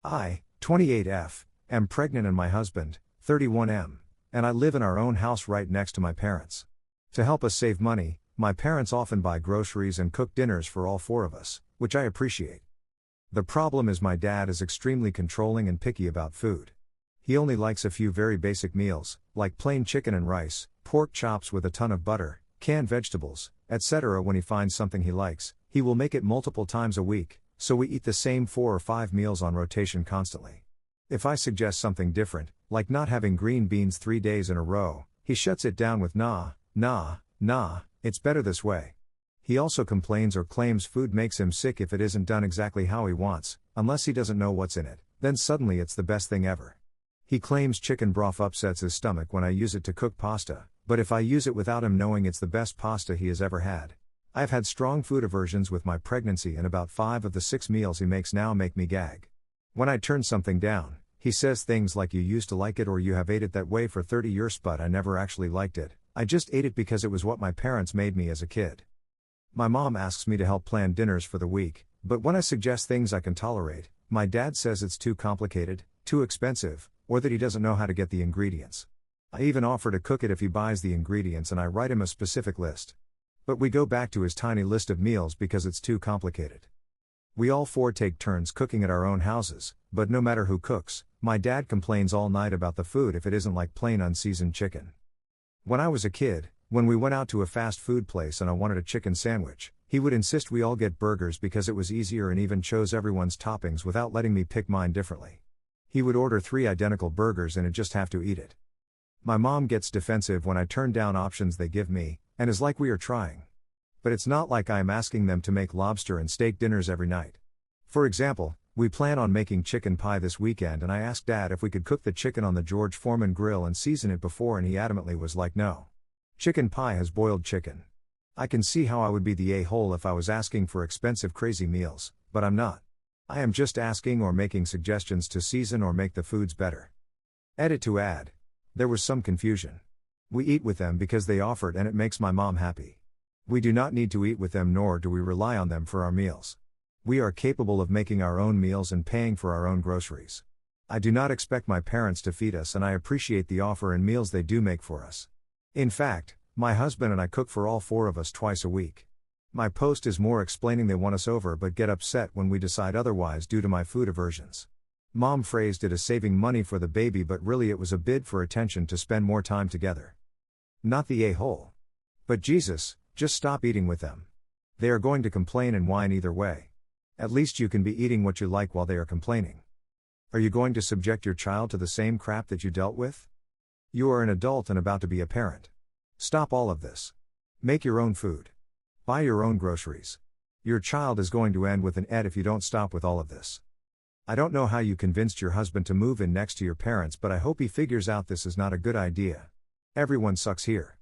I, 28F, am pregnant and my husband, 31M, and I live in our own house right next to my parents. To help us save money, my parents often buy groceries and cook dinners for all four of us, which I appreciate. The problem is my dad is extremely controlling and picky about food. He only likes a few very basic meals, like plain chicken and rice, pork chops with a ton of butter, canned vegetables, etc. When he finds something he likes, he will make it multiple times a week, so we eat the same 4 or 5 meals on rotation constantly. If I suggest something different, like not having green beans 3 days in a row, he shuts it down with nah, it's better this way. He also complains or claims food makes him sick if it isn't done exactly how he wants, unless he doesn't know what's in it, then suddenly it's the best thing ever. He claims chicken broth upsets his stomach when I use it to cook pasta, but if I use it without him knowing it's the best pasta he has ever had. I've had strong food aversions with my pregnancy and about 5 of the 6 meals he makes now make me gag. When I turn something down, he says things like you used to like it or you have ate it that way for 30 years but I never actually liked it, I just ate it because it was what my parents made me as a kid. My mom asks me to help plan dinners for the week, but when I suggest things I can tolerate, my dad says it's too complicated, too expensive, or that he doesn't know how to get the ingredients. I even offer to cook it if he buys the ingredients and I write him a specific list. But we go back to his tiny list of meals because it's too complicated. We all 4 take turns cooking at our own houses, but no matter who cooks, my dad complains all night about the food if it isn't like plain unseasoned chicken. When I was a kid, when we went out to a fast food place and I wanted a chicken sandwich, he would insist we all get burgers because it was easier and even chose everyone's toppings without letting me pick mine differently. He would order 3 identical burgers and I'd just have to eat it. My mom gets defensive when I turn down options they give me, and is like we are trying. But it's not like I am asking them to make lobster and steak dinners every night. For example, we plan on making chicken pie this weekend and I asked Dad if we could cook the chicken on the George Foreman grill and season it before and he adamantly was like no. Chicken pie has boiled chicken. I can see how I would be the a-hole if I was asking for expensive crazy meals, but I'm not. I am just asking or making suggestions to season or make the foods better. Edit to add. There was some confusion. We eat with them because they offered and it makes my mom happy. We do not need to eat with them nor do we rely on them for our meals. We are capable of making our own meals and paying for our own groceries. I do not expect my parents to feed us and I appreciate the offer and meals they do make for us. In fact, my husband and I cook for all 4 of us twice a week. My post is more explaining they want us over but get upset when we decide otherwise due to my food aversions. Mom phrased it as saving money for the baby but really it was a bid for attention to spend more time together. Not the a-hole. But Jesus, just stop eating with them. They are going to complain and whine either way. At least you can be eating what you like while they are complaining. Are you going to subject your child to the same crap that you dealt with? You are an adult and about to be a parent. Stop all of this. Make your own food. Buy your own groceries. Your child is going to end with an ed if you don't stop with all of this. I don't know how you convinced your husband to move in next to your parents but I hope he figures out this is not a good idea. Everyone sucks here.